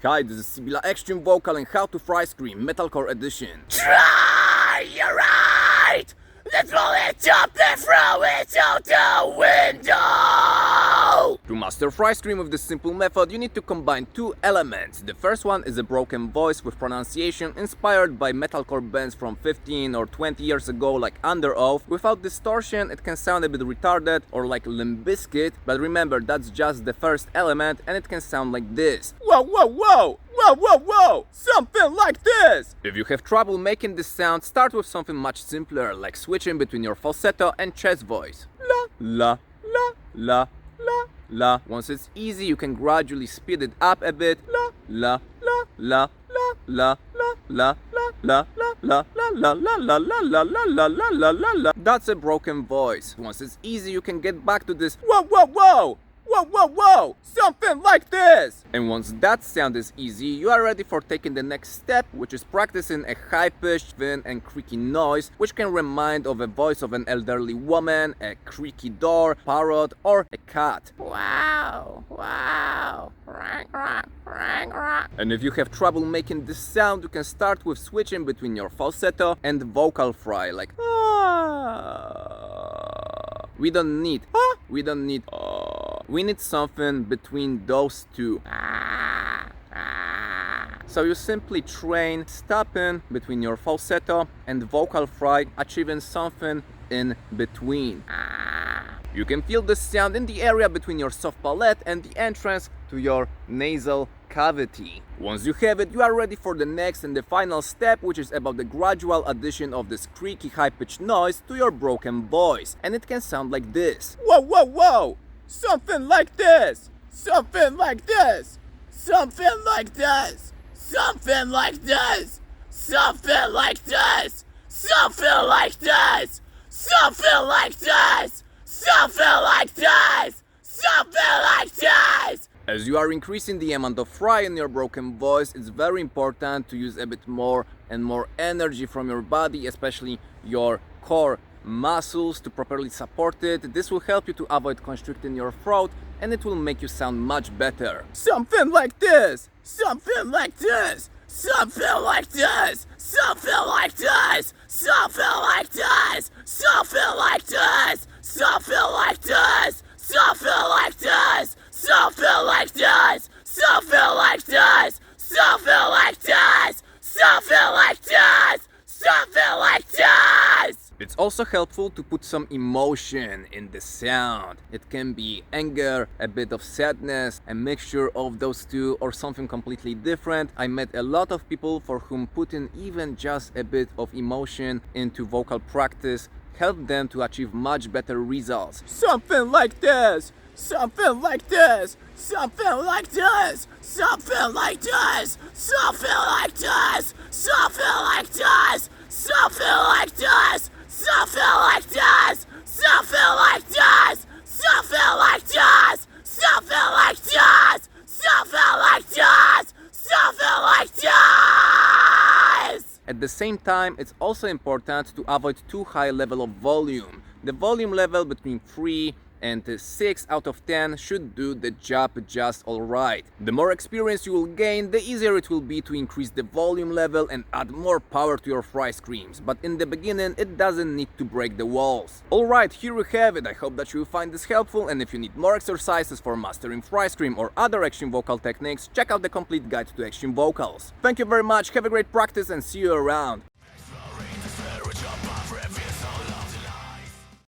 Hi, this is Sibila Extreme Vocal and How to Fry Scream Metalcore Edition. Try, you're right! Let's roll it up and throw it out the window! To master Fry Scream with this simple method, you need to combine two elements. The first one is a broken voice with pronunciation inspired by metalcore bands from 15 or 20 years ago like Under Oath. Without distortion, it can sound a bit retarded or like Limp Bizkit, but remember, that's just the first element and it can sound like this. Whoa, whoa, whoa! Whoa, whoa, whoa! Something like this! If you have trouble making this sound, start with something much simpler, like switching between your falsetto and chest voice. La, La, la, la, la, la. Once it's easy, you can gradually speed it up a bit. la, La, la, la, la, la, la, la, la, la, la, la, la, la, la, la, la, la, la, la, la. That's a broken voice. Once it's easy, you can get back to this. Whoa, whoa, whoa! Whoa, whoa, whoa! Something like this! And once that sound is easy, you are ready for taking the next step, which is practicing a high-pitched, thin and creaky noise, which can remind of a voice of an elderly woman, a creaky door, parrot, or a cat. Wow, wow, rank, rank, rank, rank. And if you have trouble making this sound, you can start with switching between your falsetto and vocal fry, like we don't need we need something between those two. So you simply train stopping between your falsetto and vocal fry, achieving something in between. You can feel the sound in the area between your soft palate and the entrance to your nasal cavity. Once you have it, you are ready for the next and the final step, which is about the gradual addition of this creaky high-pitched noise to your broken voice. And it can sound like this. Whoa, whoa, whoa! Something like this! Something like this! Something like this! Something like this! Something like this! Something like this! Something like this! Something like this! Something like this! As you are increasing the amount of fry in your broken voice, it's very important to use a bit more and more energy from your body, especially your core muscles, to properly support it. This will help you to avoid constricting your throat and it will make you sound much better. Something like this! Something like this! Something like this! Something like this! Something like this! Something like this! Something like this! Something like this! Something like this! Something like this! Something like this! Something like this! Something like this! It's also helpful to put some emotion in the sound. It can be anger, a bit of sadness, a mixture of those two, or something completely different. I met a lot of people for whom putting even just a bit of emotion into vocal practice helped them to achieve much better results. Something like this! Something like this! Something like this! Something like this! Something like this! Something like this! Something like this! Something like this! Something like this! Something like this! Something like this! Something like this! Something like this! At the same time, it's also important to avoid too high level of volume. The volume level between 3 and 6 out of 10 should do the job just alright. The more experience you will gain, the easier it will be to increase the volume level and add more power to your fry screams, but in the beginning it doesn't need to break the walls. Alright, here we have it. I hope that you will find this helpful, and if you need more exercises for mastering fry scream or other extreme vocal techniques, check out the complete guide to extreme vocals. Thank you very much, have a great practice and see you around.